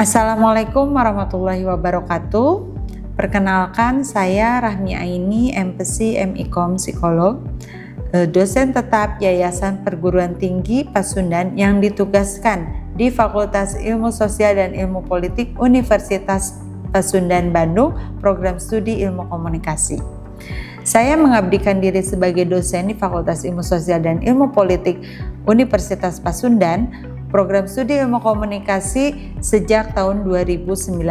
Assalamualaikum warahmatullahi wabarakatuh. Perkenalkan, saya Rahmi Aini, MPC MIKOM Psikolog, dosen tetap Yayasan Perguruan Tinggi Pasundan yang ditugaskan di Fakultas Ilmu Sosial dan Ilmu Politik Universitas Pasundan Bandung, Program Studi Ilmu Komunikasi. Saya mengabdikan diri sebagai dosen di Fakultas Ilmu Sosial dan Ilmu Politik Universitas Pasundan, Program Studi Ilmu Komunikasi sejak tahun 2019.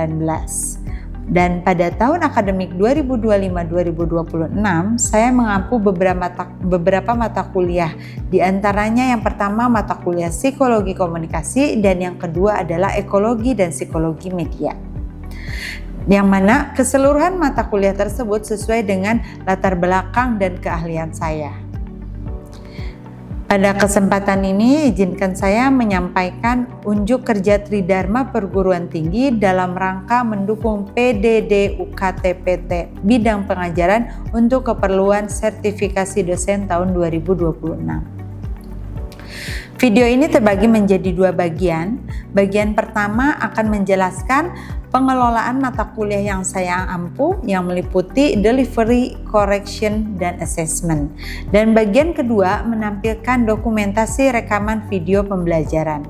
Dan pada tahun akademik 2025-2026, saya mengampu beberapa mata kuliah. Di antaranya yang pertama mata kuliah Psikologi Komunikasi dan yang kedua adalah Ekologi dan Psikologi Media. Yang mana keseluruhan mata kuliah tersebut sesuai dengan latar belakang dan keahlian saya. Pada kesempatan ini, izinkan saya menyampaikan unjuk kerja Tridharma Perguruan Tinggi dalam rangka mendukung PDD UKT-PT bidang pengajaran untuk keperluan sertifikasi dosen tahun 2026. Video ini terbagi menjadi dua bagian. Bagian pertama akan menjelaskan pengelolaan mata kuliah yang saya ampu yang meliputi delivery, correction, dan assessment. Dan bagian kedua menampilkan dokumentasi rekaman video pembelajaran.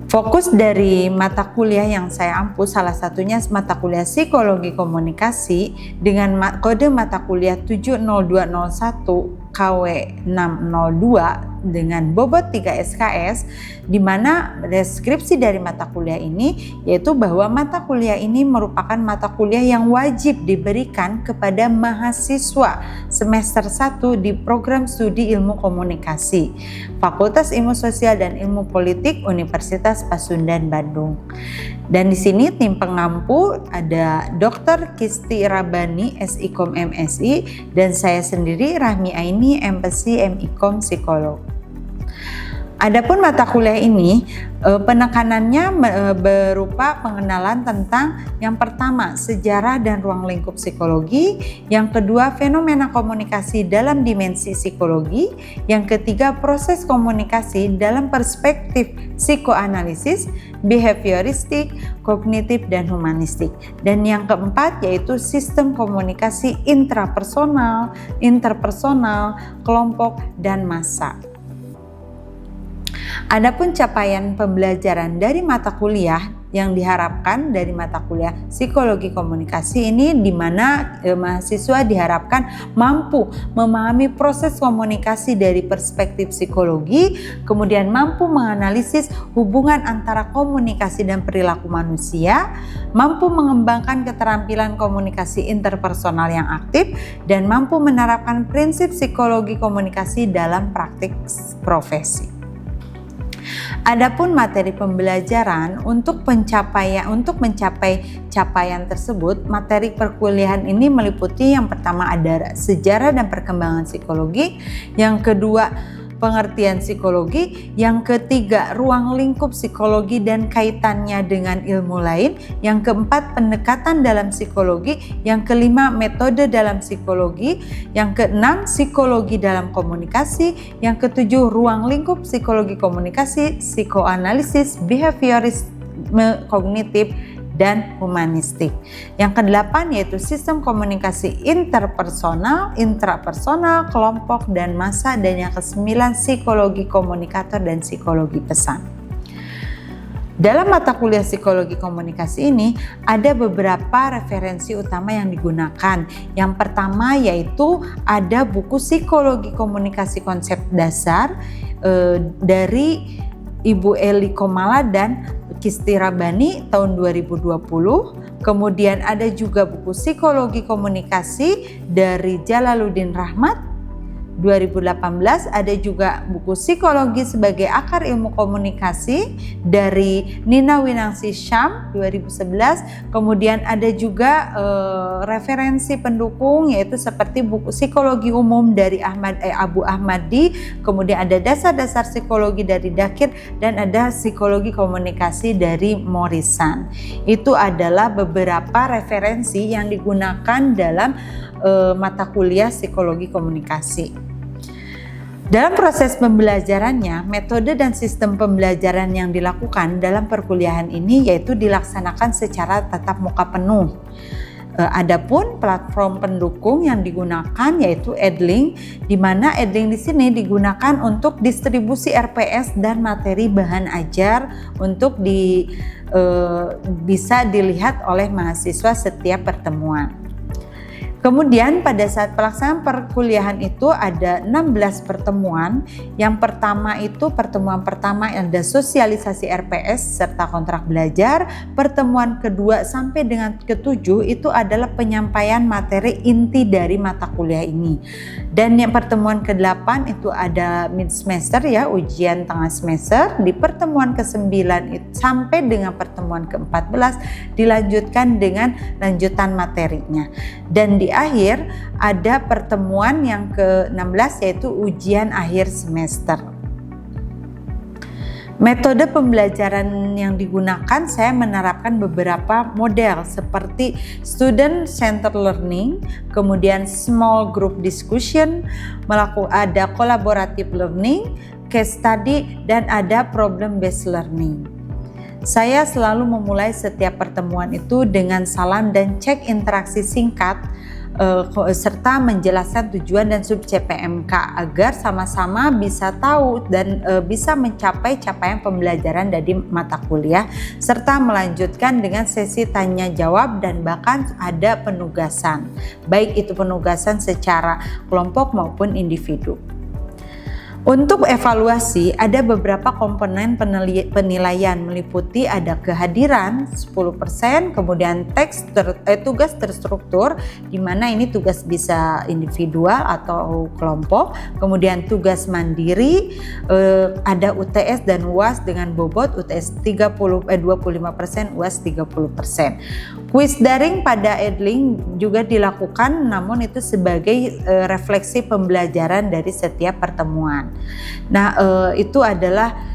Fokus dari mata kuliah yang saya ampu salah satunya mata kuliah Psikologi Komunikasi dengan kode mata kuliah 70201 KW602 dengan bobot 3 SKS, di mana deskripsi dari mata kuliah ini yaitu bahwa mata kuliah ini merupakan mata kuliah yang wajib diberikan kepada mahasiswa semester 1 di Program Studi Ilmu Komunikasi Fakultas Ilmu Sosial dan Ilmu Politik Universitas Pasundan Bandung. Dan di sini tim pengampu ada Dr. Kisti Rabani, SIKOM MSI, dan saya sendiri Rahmi Aini, MPC MIKOM Psikolog. Adapun mata kuliah ini penekanannya berupa pengenalan tentang yang pertama sejarah dan ruang lingkup psikologi, yang kedua fenomena komunikasi dalam dimensi psikologi, yang ketiga proses komunikasi dalam perspektif psikoanalisis, behavioristik, kognitif, dan humanistik, dan yang keempat yaitu sistem komunikasi intrapersonal, interpersonal, kelompok, dan massa. Adapun capaian pembelajaran dari mata kuliah yang diharapkan dari mata kuliah Psikologi Komunikasi ini, di mana mahasiswa diharapkan mampu memahami proses komunikasi dari perspektif psikologi, kemudian mampu menganalisis hubungan antara komunikasi dan perilaku manusia, mampu mengembangkan keterampilan komunikasi interpersonal yang aktif, dan mampu menerapkan prinsip psikologi komunikasi dalam praktik profesi. Adapun materi pembelajaran untuk mencapai capaian tersebut, materi perkuliahan ini meliputi yang pertama ada sejarah dan perkembangan psikologi, yang kedua pengertian psikologi, yang ketiga ruang lingkup psikologi dan kaitannya dengan ilmu lain, yang keempat pendekatan dalam psikologi, yang kelima metode dalam psikologi, yang keenam psikologi dalam komunikasi, yang ketujuh ruang lingkup psikologi komunikasi, psikoanalisis, behaviorisme kognitif, dan humanistik. Yang kedelapan yaitu sistem komunikasi interpersonal, intrapersonal, kelompok, dan massa, dan yang kesembilan psikologi komunikator dan psikologi pesan. Dalam mata kuliah Psikologi Komunikasi ini ada beberapa referensi utama yang digunakan. Yang pertama yaitu ada buku Psikologi Komunikasi Konsep Dasar dari Ibu Eli Komala dan Kisti Rabani tahun 2020. Kemudian ada juga buku Psikologi Komunikasi dari Jalaluddin Rahmat 2018, ada juga buku Psikologi sebagai Akar Ilmu Komunikasi dari Nina Winangsi Syam 2011. Kemudian ada juga referensi pendukung yaitu seperti buku Psikologi Umum dari Abu Ahmadi, kemudian ada Dasar-dasar Psikologi dari Dakir, dan ada Psikologi Komunikasi dari Morrison. Itu adalah beberapa referensi yang digunakan dalam mata kuliah Psikologi Komunikasi. Dalam proses pembelajarannya, metode dan sistem pembelajaran yang dilakukan dalam perkuliahan ini yaitu dilaksanakan secara tatap muka penuh. Adapun platform pendukung yang digunakan yaitu Edlink, di mana Edlink di sini digunakan untuk distribusi RPS dan materi bahan ajar untuk bisa dilihat oleh mahasiswa setiap pertemuan. Kemudian pada saat pelaksanaan perkuliahan itu ada 16 pertemuan. Yang pertama itu pertemuan pertama ada sosialisasi RPS serta kontrak belajar. Pertemuan kedua sampai dengan ketujuh itu adalah penyampaian materi inti dari mata kuliah ini. Dan yang pertemuan ke-8 itu ada mid semester ya, ujian tengah semester. Di pertemuan ke-9 sampai dengan pertemuan ke-14 dilanjutkan dengan lanjutan materinya. Dan di akhir ada pertemuan yang ke-16 yaitu ujian akhir semester. Metode pembelajaran yang digunakan saya menerapkan beberapa model seperti student centered learning, kemudian small group discussion, ada collaborative learning, case study, dan ada problem based learning. Saya selalu memulai setiap pertemuan itu dengan salam dan cek interaksi singkat serta menjelaskan tujuan dan sub CPMK agar sama-sama bisa tahu dan bisa mencapai capaian pembelajaran dari mata kuliah serta melanjutkan dengan sesi tanya jawab dan bahkan ada penugasan, baik itu penugasan secara kelompok maupun individu. Untuk evaluasi ada beberapa komponen penilaian meliputi ada kehadiran 10%, kemudian tugas terstruktur di mana ini tugas bisa individual atau kelompok, kemudian tugas mandiri, ada UTS dan UAS dengan bobot UTS 25%, UAS 30%. Kuis daring pada Edlink juga dilakukan namun itu sebagai refleksi pembelajaran dari setiap pertemuan. Nah, itu adalah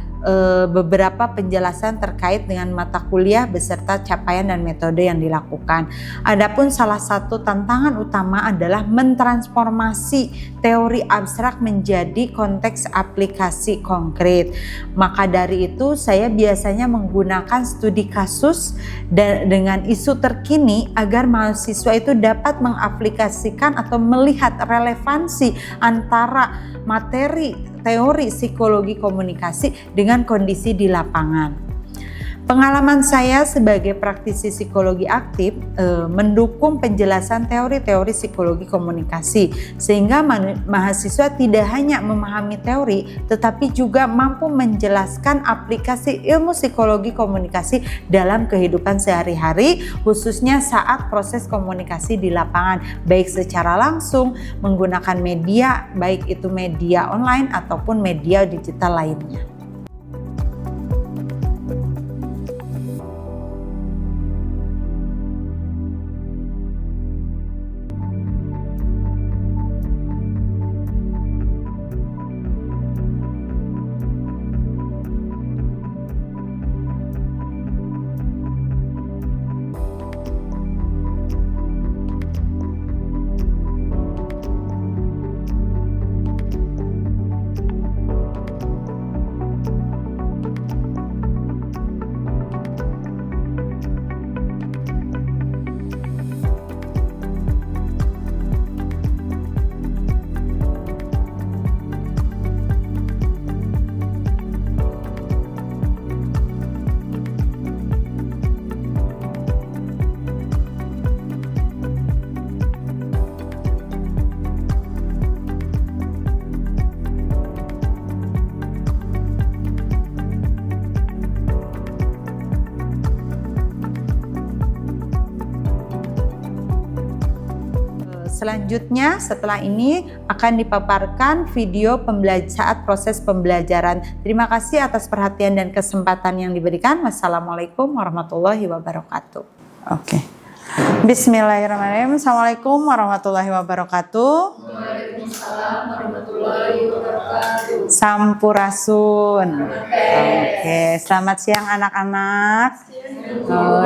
beberapa penjelasan terkait dengan mata kuliah beserta capaian dan metode yang dilakukan. Adapun salah satu tantangan utama adalah mentransformasi teori abstrak menjadi konteks aplikasi konkret. Maka dari itu saya biasanya menggunakan studi kasus dengan isu terkini agar mahasiswa itu dapat mengaplikasikan atau melihat relevansi antara materi teori psikologi komunikasi dengan kondisi di lapangan. Pengalaman saya sebagai praktisi psikologi aktif mendukung penjelasan teori-teori psikologi komunikasi sehingga mahasiswa tidak hanya memahami teori tetapi juga mampu menjelaskan aplikasi ilmu psikologi komunikasi dalam kehidupan sehari-hari khususnya saat proses komunikasi di lapangan baik secara langsung menggunakan media baik itu media online ataupun media digital lainnya. Selanjutnya setelah ini akan dipaparkan video saat proses pembelajaran. Terima kasih atas perhatian dan kesempatan yang diberikan. Wassalamualaikum warahmatullahi wabarakatuh. Oke. Bismillahirrahmanirrahim. Assalamualaikum warahmatullahi wabarakatuh. Waalaikumsalam warahmatullahi wabarakatuh. Sampurasun. Oke, selamat siang anak-anak.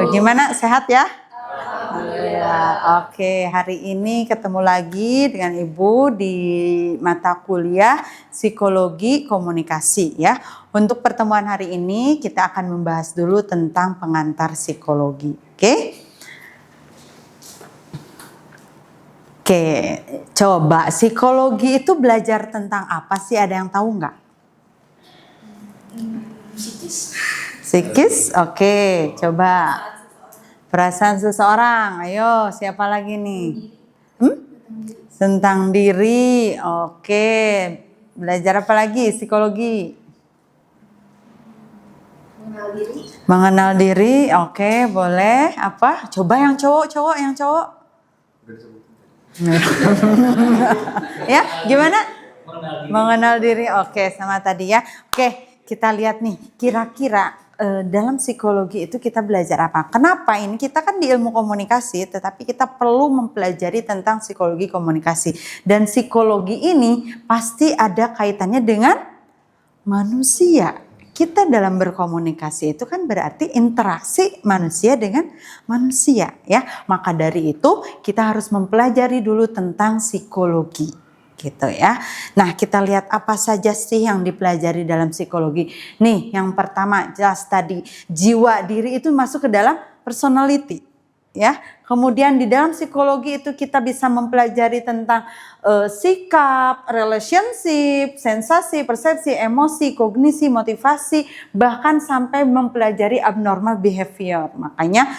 Gimana, sehat ya? Alhamdulillah. Ya, oke. Hari ini ketemu lagi dengan Ibu di mata kuliah Psikologi Komunikasi ya. Untuk pertemuan hari ini kita akan membahas dulu tentang pengantar psikologi. Oke? Oke, coba psikologi itu belajar tentang apa sih? Ada yang tahu nggak? Psikis? Oke, coba. Perasaan seseorang. Ayo, siapa lagi nih? Tentang diri. Oke. Belajar apa lagi? Psikologi. Mengenal diri. Mengenal diri. Oke, boleh. Apa? Coba yang cowok, yang cowok. Ya, gimana? Mengenal diri. Oke, sama tadi ya. Oke, kita lihat nih. Kira-kira dalam psikologi itu kita belajar apa? Kenapa ini? Kita kan di ilmu komunikasi, tetapi kita perlu mempelajari tentang psikologi komunikasi. Dan psikologi ini pasti ada kaitannya dengan manusia. Kita dalam berkomunikasi itu kan berarti interaksi manusia dengan manusia ya. Maka dari itu kita harus mempelajari dulu tentang psikologi. Gitu ya. Nah, kita lihat apa saja sih yang dipelajari dalam psikologi. Nih, yang pertama jelas tadi jiwa diri itu masuk ke dalam personality ya. Kemudian di dalam psikologi itu kita bisa mempelajari tentang sikap, relationship, sensasi, persepsi, emosi, kognisi, motivasi, bahkan sampai mempelajari abnormal behavior. Makanya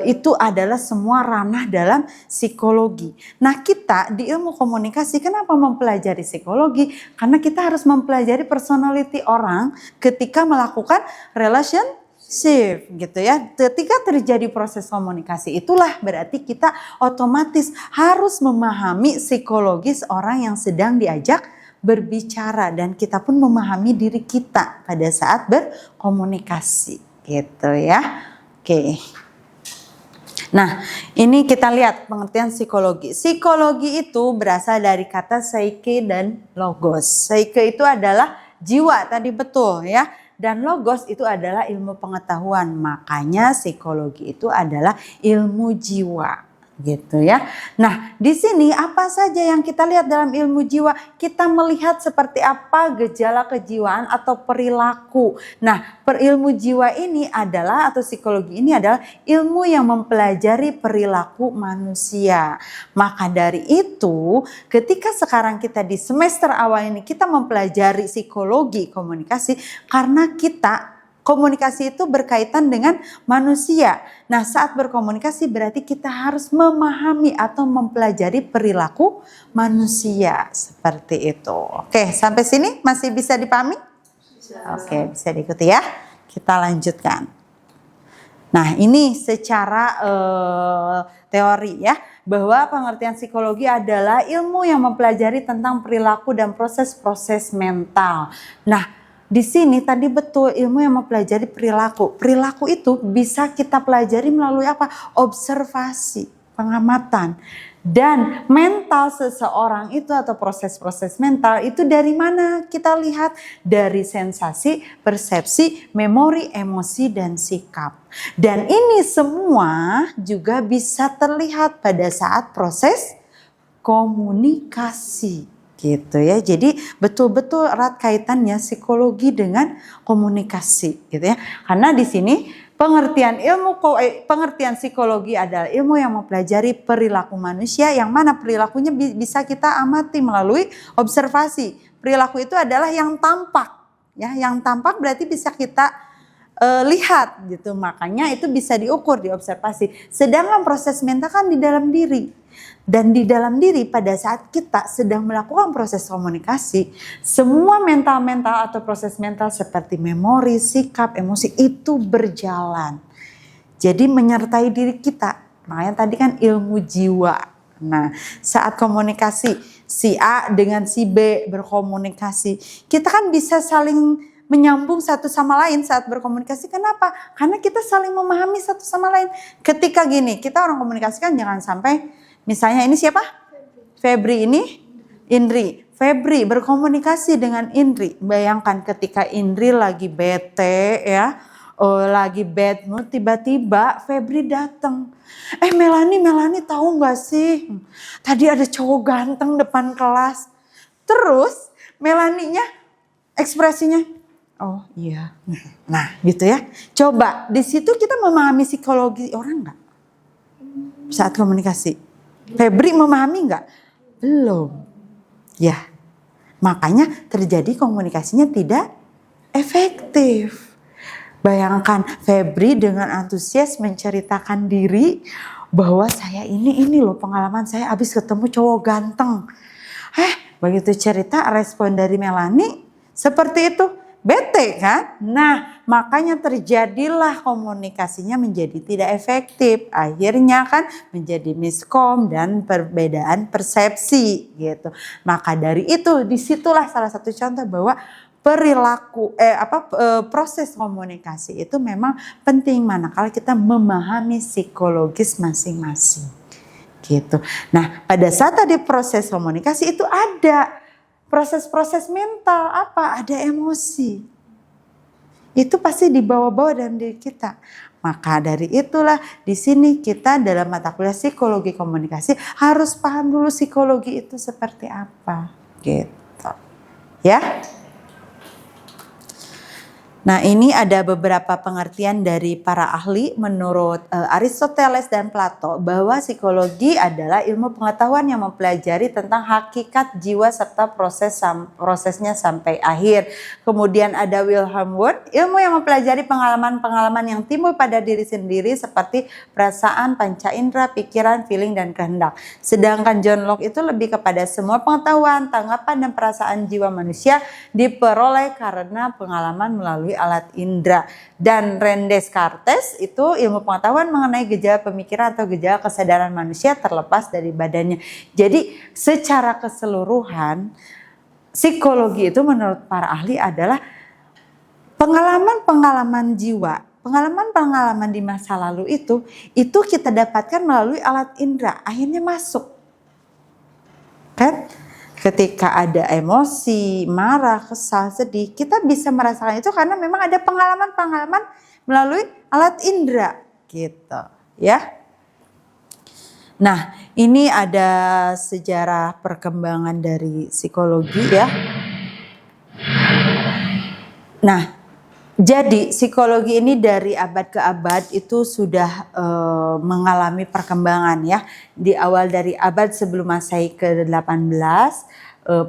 itu adalah semua ranah dalam psikologi. Nah, kita di ilmu komunikasi kenapa mempelajari psikologi? Karena kita harus mempelajari personality orang ketika melakukan relationship gitu ya. Ketika terjadi proses komunikasi itulah berarti kita otomatis harus memahami psikologis orang yang sedang diajak berbicara dan kita pun memahami diri kita pada saat berkomunikasi gitu ya. Oke. Nah, ini kita lihat pengertian psikologi. Psikologi itu berasal dari kata psyche dan logos. Psyche itu adalah jiwa, tadi betul ya. Dan logos itu adalah ilmu pengetahuan. Makanya psikologi itu adalah ilmu jiwa. Gitu ya. Nah, di sini apa saja yang kita lihat dalam ilmu jiwa? Kita melihat seperti apa gejala kejiwaan atau perilaku. Nah, ilmu jiwa ini adalah atau psikologi ini adalah ilmu yang mempelajari perilaku manusia. Maka dari itu, ketika sekarang kita di semester awal ini kita mempelajari psikologi komunikasi karena kita komunikasi itu berkaitan dengan manusia. Nah, saat berkomunikasi berarti kita harus memahami atau mempelajari perilaku manusia. Seperti itu. Oke, sampai sini masih bisa dipahami? Oke, bisa diikuti ya. Kita lanjutkan. Nah, ini secara teori ya. Bahwa pengertian psikologi adalah ilmu yang mempelajari tentang perilaku dan proses-proses mental. Nah, di sini tadi betul ilmu yang mempelajari perilaku. Perilaku itu bisa kita pelajari melalui apa? Observasi, pengamatan. Dan mental seseorang itu atau proses-proses mental itu dari mana kita lihat? Dari sensasi, persepsi, memori, emosi, dan sikap. Dan ini semua juga bisa terlihat pada saat proses komunikasi. Gitu ya. Jadi betul-betul erat kaitannya psikologi dengan komunikasi gitu ya. Karena di sini pengertian psikologi adalah ilmu yang mempelajari perilaku manusia yang mana perilakunya bisa kita amati melalui observasi. Perilaku itu adalah yang tampak ya, yang tampak berarti bisa kita lihat gitu. Makanya itu bisa diukur, diobservasi. Sedangkan proses mental kan di dalam diri. Dan di dalam diri pada saat kita sedang melakukan proses komunikasi, semua mental-mental atau proses mental seperti memori, sikap, emosi itu berjalan. Jadi menyertai diri kita. Makanya tadi kan ilmu jiwa. Nah, saat komunikasi si A dengan si B berkomunikasi, kita kan bisa saling menyambung satu sama lain saat berkomunikasi. Kenapa? Karena kita saling memahami satu sama lain. Ketika gini, kita orang komunikasi kan jangan sampai misalnya ini siapa? Febri, ini Indri. Febri berkomunikasi dengan Indri. Bayangkan ketika Indri lagi bete ya, lagi bad mood, tiba-tiba Febri datang. Melani tahu nggak sih? Tadi ada cowok ganteng depan kelas. Terus Melaninya ekspresinya, oh iya. Nah gitu ya. Coba di situ kita memahami psikologi orang nggak? Saat komunikasi. Febri memahami nggak? Belum. Ya. Makanya terjadi komunikasinya tidak efektif. Bayangkan Febri dengan antusias menceritakan diri bahwa saya ini loh pengalaman saya habis ketemu cowok ganteng. Begitu cerita respon dari Melani seperti itu, bete kan? Nah makanya terjadilah komunikasinya menjadi tidak efektif. Akhirnya kan menjadi miskom dan perbedaan persepsi gitu. Maka dari itu disitulah salah satu contoh bahwa proses komunikasi itu memang penting manakala kita memahami psikologis masing-masing gitu. Nah pada saat tadi proses komunikasi itu ada proses-proses mental, ada emosi, itu pasti dibawa-bawa dalam diri kita. Maka dari itulah di sini kita dalam mata kuliah psikologi komunikasi harus paham dulu psikologi itu seperti apa gitu ya. Nah ini ada beberapa pengertian dari para ahli menurut Aristoteles dan Plato bahwa psikologi adalah ilmu pengetahuan yang mempelajari tentang hakikat jiwa serta prosesnya sampai akhir. Kemudian ada Wilhelm Wundt, ilmu yang mempelajari pengalaman-pengalaman yang timbul pada diri sendiri seperti perasaan, panca indera, pikiran, feeling, dan kehendak. Sedangkan John Locke itu lebih kepada semua pengetahuan, tanggapan, dan perasaan jiwa manusia diperoleh karena pengalaman melalui alat indera. Dan René Descartes itu ilmu pengetahuan mengenai gejala pemikiran atau gejala kesadaran manusia terlepas dari badannya. Jadi secara keseluruhan psikologi itu menurut para ahli adalah pengalaman-pengalaman jiwa, pengalaman-pengalaman di masa lalu itu kita dapatkan melalui alat indera, akhirnya masuk. Kan? Ketika ada emosi, marah, kesal, sedih, kita bisa merasakan itu karena memang ada pengalaman-pengalaman melalui alat indera gitu ya. Nah, ini ada sejarah perkembangan dari psikologi ya. Nah, jadi psikologi ini dari abad ke abad itu sudah mengalami perkembangan ya. Di awal dari abad sebelum Masehi ke-18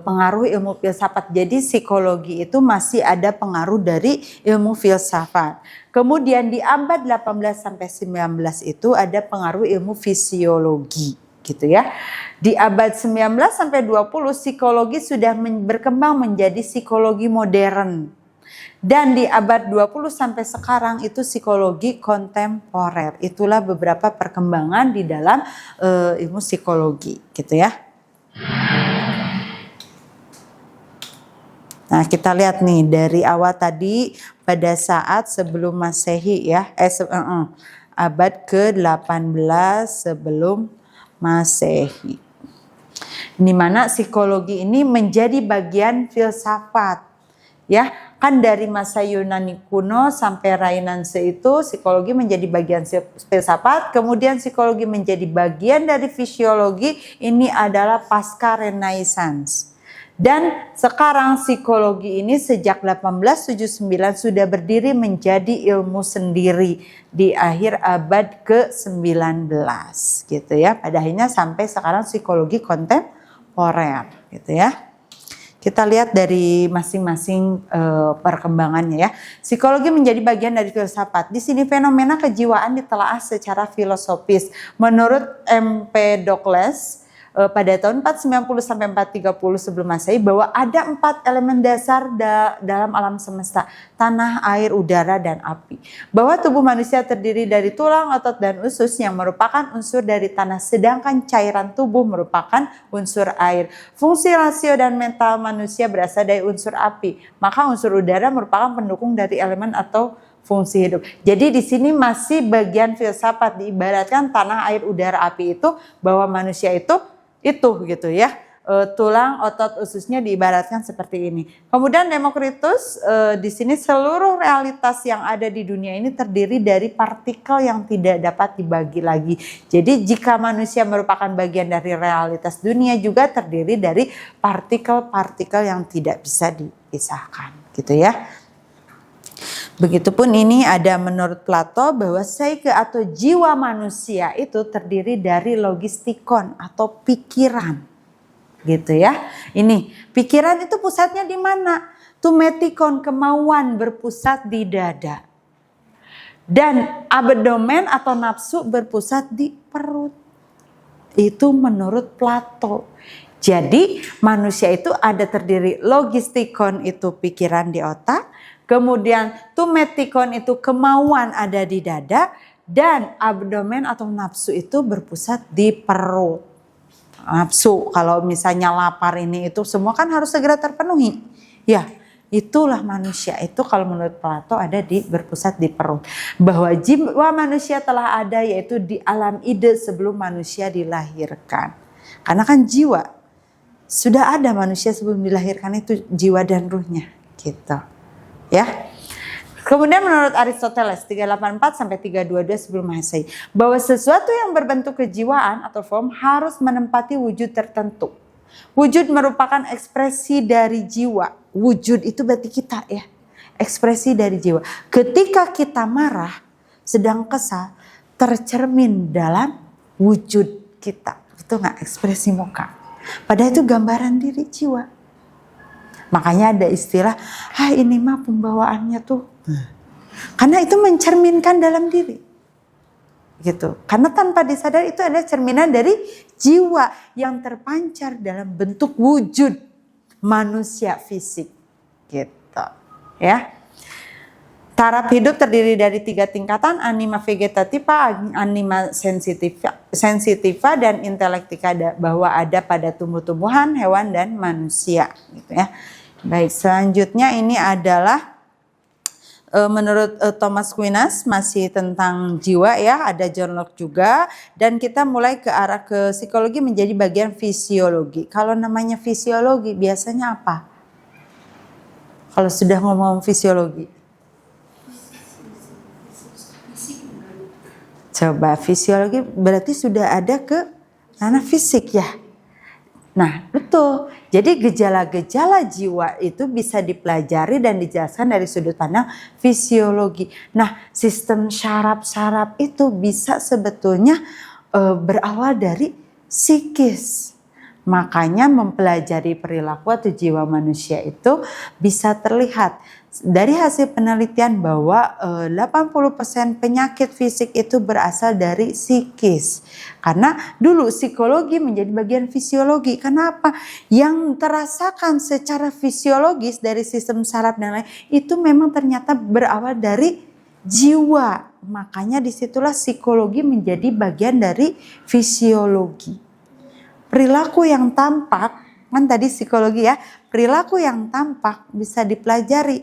pengaruh ilmu filsafat. Jadi psikologi itu masih ada pengaruh dari ilmu filsafat. Kemudian di abad 18 sampai 19 itu ada pengaruh ilmu fisiologi gitu ya. Di abad 19 sampai 20 psikologi sudah berkembang menjadi psikologi modern. Dan di abad 20 sampai sekarang itu psikologi kontemporer. Itulah beberapa perkembangan di dalam ilmu psikologi gitu ya. Nah kita lihat nih dari awal tadi pada saat sebelum Masehi ya. Abad ke-18 sebelum Masehi. Di mana psikologi ini menjadi bagian filsafat. Ya, kan dari masa Yunani kuno sampai Renaissance itu psikologi menjadi bagian filsafat, kemudian psikologi menjadi bagian dari fisiologi, ini adalah pasca Renaissance. Dan sekarang psikologi ini sejak 1879 sudah berdiri menjadi ilmu sendiri di akhir abad ke-19 gitu ya. Pada akhirnya sampai sekarang psikologi kontemporer gitu ya. Kita lihat dari masing-masing perkembangannya ya. Psikologi menjadi bagian dari filsafat. Di sini fenomena kejiwaan ditelaah secara filosofis. Menurut Empedokles pada tahun 490 sampai 430 sebelum Masehi bahwa ada 4 elemen dasar dalam alam semesta, tanah, air, udara, dan api. Bahwa tubuh manusia terdiri dari tulang, otot, dan usus yang merupakan unsur dari tanah, sedangkan cairan tubuh merupakan unsur air. Fungsi rasio dan mental manusia berasal dari unsur api, maka unsur udara merupakan pendukung dari elemen atau fungsi hidup. Jadi di sini masih bagian filsafat, diibaratkan tanah, air, udara, api itu bahwa manusia itu gitu ya. tulang otot ususnya diibaratkan seperti ini. Kemudian Demokritus di sini seluruh realitas yang ada di dunia ini terdiri dari partikel yang tidak dapat dibagi lagi. Jadi jika manusia merupakan bagian dari realitas dunia juga terdiri dari partikel-partikel yang tidak bisa dipisahkan, gitu ya. Begitupun ini ada menurut Plato bahwa psyche atau jiwa manusia itu terdiri dari logistikon atau pikiran. Gitu ya. Ini pikiran itu pusatnya di mana? Tumetikon, kemauan berpusat di dada. Dan abdomen atau nafsu berpusat di perut. Itu menurut Plato. Jadi manusia itu ada terdiri logistikon itu pikiran di otak. Kemudian tumetikon itu kemauan ada di dada. Dan abdomen atau nafsu itu berpusat di perut. Nafsu kalau misalnya lapar ini itu semua kan harus segera terpenuhi. Ya, itulah manusia itu kalau menurut Plato ada berpusat di perut. Bahwa jiwa manusia telah ada yaitu di alam ide sebelum manusia dilahirkan. Karena kan jiwa sudah ada manusia sebelum dilahirkan itu jiwa dan ruhnya gitu. Ya. Kemudian menurut Aristoteles 384 sampai 322 sebelum Masehi bahwa sesuatu yang berbentuk kejiwaan atau form harus menempati wujud tertentu. Wujud merupakan ekspresi dari jiwa. Wujud itu berarti kita ya. Ekspresi dari jiwa. Ketika kita marah, sedang kesal, tercermin dalam wujud kita. Itu enggak ekspresi muka. Padahal itu gambaran diri jiwa. Makanya ada istilah, ini mah pembawaannya tuh. Karena itu mencerminkan dalam diri. Gitu. Karena tanpa disadari itu ada cerminan dari jiwa yang terpancar dalam bentuk wujud manusia fisik. Gitu. Ya. Taraf hidup terdiri dari 3 tingkatan, anima vegetativa, anima sensitiva dan intelektika, bahwa ada pada tumbuh-tumbuhan, hewan dan manusia. Gitu ya. Baik, selanjutnya ini adalah menurut Thomas Aquinas masih tentang jiwa ya, ada John Locke juga, dan kita mulai ke arah ke psikologi menjadi bagian fisiologi. Kalau namanya fisiologi biasanya apa? Kalau sudah ngomong fisiologi. Coba fisiologi berarti sudah ada ke ranah fisik ya. Nah betul, jadi gejala-gejala jiwa itu bisa dipelajari dan dijelaskan dari sudut pandang fisiologi. Nah sistem syaraf-syaraf itu bisa sebetulnya berawal dari psikis. Makanya mempelajari perilaku atau jiwa manusia itu bisa terlihat. Dari hasil penelitian bahwa 80% penyakit fisik itu berasal dari psikis. Karena dulu psikologi menjadi bagian fisiologi. Kenapa? Yang terasakan secara fisiologis dari sistem saraf dan lain itu memang ternyata berawal dari jiwa. Makanya disitulah psikologi menjadi bagian dari fisiologi. Perilaku yang tampak, kan tadi psikologi ya, perilaku yang tampak bisa dipelajari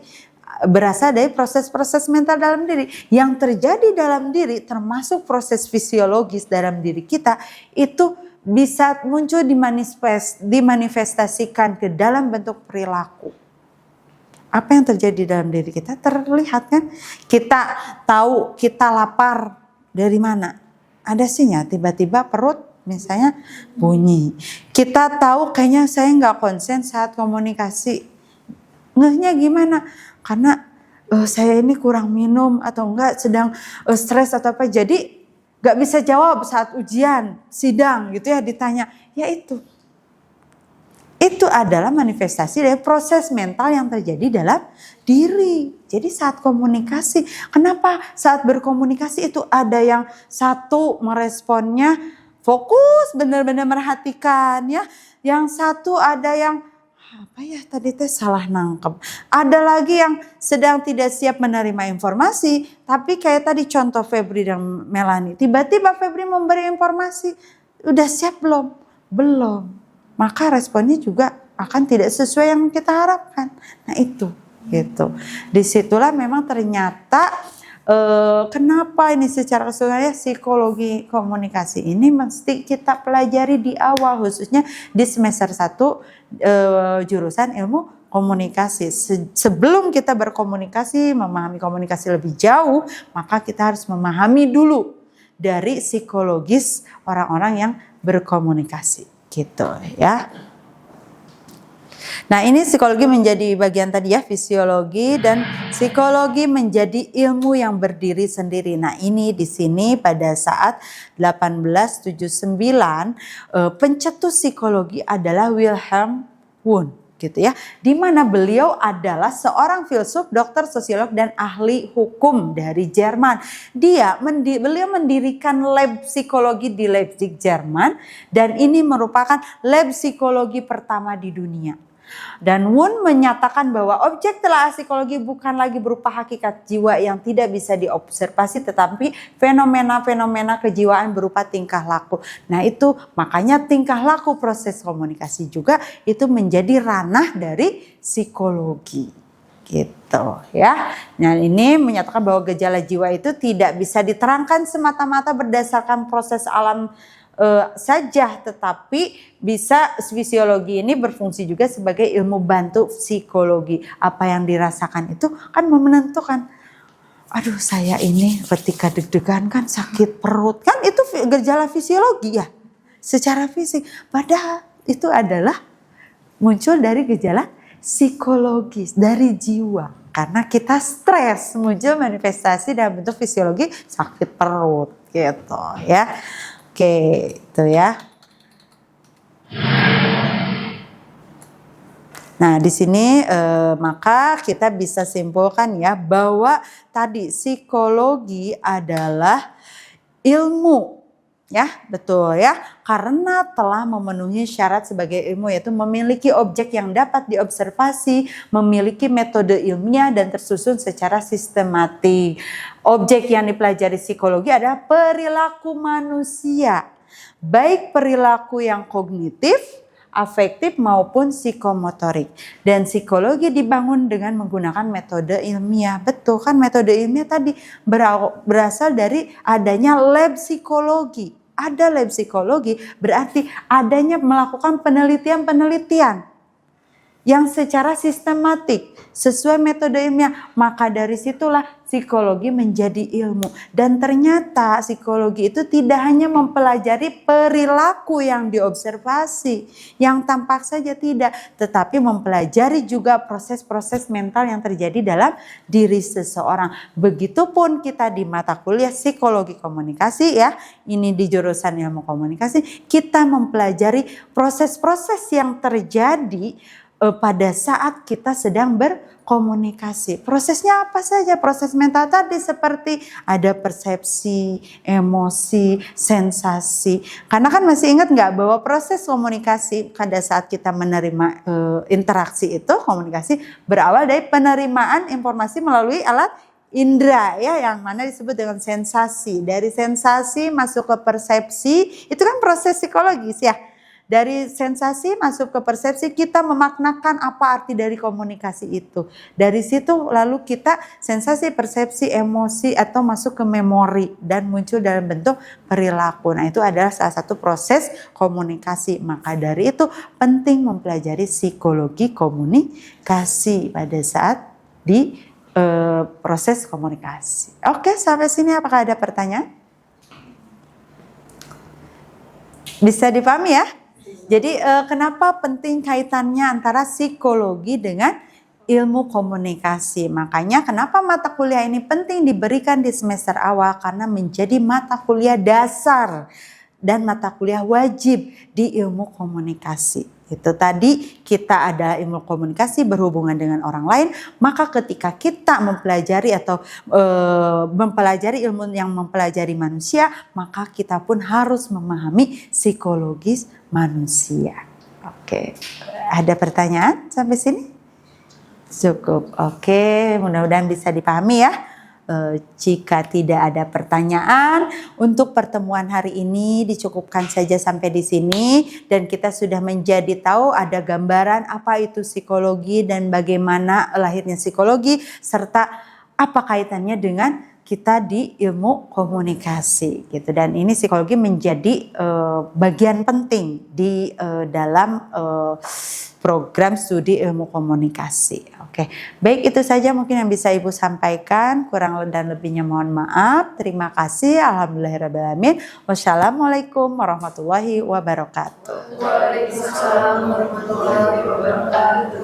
berasal dari proses-proses mental dalam diri. Yang terjadi dalam diri termasuk proses fisiologis dalam diri kita itu bisa muncul dimanifestasikan ke dalam bentuk perilaku. Apa yang terjadi dalam diri kita terlihat kan? Kita tahu kita lapar dari mana? Ada sinyal tiba-tiba perut misalnya bunyi. Kita tahu kayaknya saya nggak konsen saat komunikasi. Ngehnya gimana? Karena saya ini kurang minum atau enggak sedang stres atau apa. Jadi nggak bisa jawab saat ujian, sidang gitu ya ditanya. Ya itu adalah manifestasi dari proses mental yang terjadi dalam diri. Jadi saat komunikasi, kenapa saat berkomunikasi itu ada yang satu meresponnya fokus benar-benar merhatikan ya. Yang satu ada yang apa ya tadi salah nangkep. Ada lagi yang sedang tidak siap menerima informasi. Tapi kayak tadi contoh Febri dan Melanie. Tiba-tiba Febri memberi informasi. Udah siap belum? Belum. Maka responnya juga akan tidak sesuai yang kita harapkan. Nah itu gitu. Disitulah memang ternyata Kenapa ini secara keseluruhan psikologi komunikasi ini mesti kita pelajari di awal, khususnya di semester 1 jurusan ilmu komunikasi. Sebelum kita berkomunikasi, memahami komunikasi lebih jauh, maka kita harus memahami dulu dari psikologis orang-orang yang berkomunikasi, gitu ya. Nah, ini psikologi menjadi bagian tadi ya, fisiologi, dan psikologi menjadi ilmu yang berdiri sendiri. Nah, ini di sini pada saat 1879 pencetus psikologi adalah Wilhelm Wundt, gitu ya, di mana beliau adalah seorang filsuf, dokter, sosiolog, dan ahli hukum dari Jerman. Beliau mendirikan lab psikologi di Leipzig, Jerman, dan ini merupakan lab psikologi pertama di dunia. Dan Wundt menyatakan bahwa objek telaah psikologi bukan lagi berupa hakikat jiwa yang tidak bisa diobservasi, tetapi fenomena-fenomena kejiwaan berupa tingkah laku. Nah, itu makanya tingkah laku proses komunikasi juga itu menjadi ranah dari psikologi, gitu ya. Nah, ini menyatakan bahwa gejala jiwa itu tidak bisa diterangkan semata-mata berdasarkan proses alam saja, tetapi bisa fisiologi ini berfungsi juga sebagai ilmu bantu psikologi. Apa yang dirasakan itu kan menentukan, aduh saya ini ketika deg-degan kan sakit perut, kan itu gejala fisiologi ya, secara fisik. Padahal itu adalah muncul dari gejala psikologis, dari jiwa. Karena kita stres, muncul manifestasi dalam bentuk fisiologi sakit perut, gitu ya. Oke, itu ya. Nah, di sini maka kita bisa simpulkan ya bahwa tadi psikologi adalah ilmu, ya, betul ya, karena telah memenuhi syarat sebagai ilmu, yaitu memiliki objek yang dapat diobservasi, memiliki metode ilmiah dan tersusun secara sistematik. Objek yang dipelajari psikologi adalah perilaku manusia, baik perilaku yang kognitif, afektif maupun psikomotorik. Dan psikologi dibangun dengan menggunakan metode ilmiah. Betul kan, metode ilmiah tadi berasal dari adanya lab psikologi. Ada lab psikologi berarti adanya melakukan penelitian-penelitian yang secara sistematik sesuai metode ilmiah. Maka dari situlah psikologi menjadi ilmu. Dan ternyata psikologi itu tidak hanya mempelajari perilaku yang diobservasi, yang tampak saja tidak, tetapi mempelajari juga proses-proses mental yang terjadi dalam diri seseorang. Begitupun kita di mata kuliah psikologi komunikasi ya, ini di jurusan ilmu komunikasi, kita mempelajari proses-proses yang terjadi pada saat kita sedang berkomunikasi. Prosesnya apa saja? Proses mental tadi seperti ada persepsi, emosi, sensasi. Karena kan masih ingat nggak bahwa proses komunikasi pada saat kita menerima interaksi itu, komunikasi berawal dari penerimaan informasi melalui alat indera ya, yang mana disebut dengan sensasi. Dari sensasi masuk ke persepsi, itu kan proses psikologis ya. Dari sensasi masuk ke persepsi, kita memaknakan apa arti dari komunikasi itu. Dari situ lalu kita sensasi, persepsi, emosi atau masuk ke memori dan muncul dalam bentuk perilaku. Nah, itu adalah salah satu proses komunikasi. Maka dari itu penting mempelajari psikologi komunikasi pada saat di proses komunikasi. Oke, sampai sini apakah ada pertanyaan? Bisa dipahami ya? Jadi kenapa penting kaitannya antara psikologi dengan ilmu komunikasi? Makanya kenapa mata kuliah ini penting diberikan di semester awal, karena menjadi mata kuliah dasar dan mata kuliah wajib di ilmu komunikasi. Itu tadi kita ada ilmu komunikasi berhubungan dengan orang lain, maka ketika kita mempelajari atau mempelajari ilmu yang mempelajari manusia, maka kita pun harus memahami psikologis manusia. Oke, ada pertanyaan sampai sini? Cukup. Oke, mudah-mudahan bisa dipahami ya. Jika tidak ada pertanyaan, untuk pertemuan hari ini dicukupkan saja sampai di sini, dan kita sudah menjadi tahu ada gambaran apa itu psikologi dan bagaimana lahirnya psikologi serta apa kaitannya dengan kita di ilmu komunikasi gitu. Dan ini psikologi menjadi bagian penting di dalam program studi ilmu komunikasi. Oke, baik, itu saja mungkin yang bisa Ibu sampaikan. Kurang dan lebihnya mohon maaf. Terima kasih. Alhamdulillahirrahmanirrahim. Wassalamualaikum warahmatullahi wabarakatuh. Waalaikumsalam warahmatullahi wabarakatuh.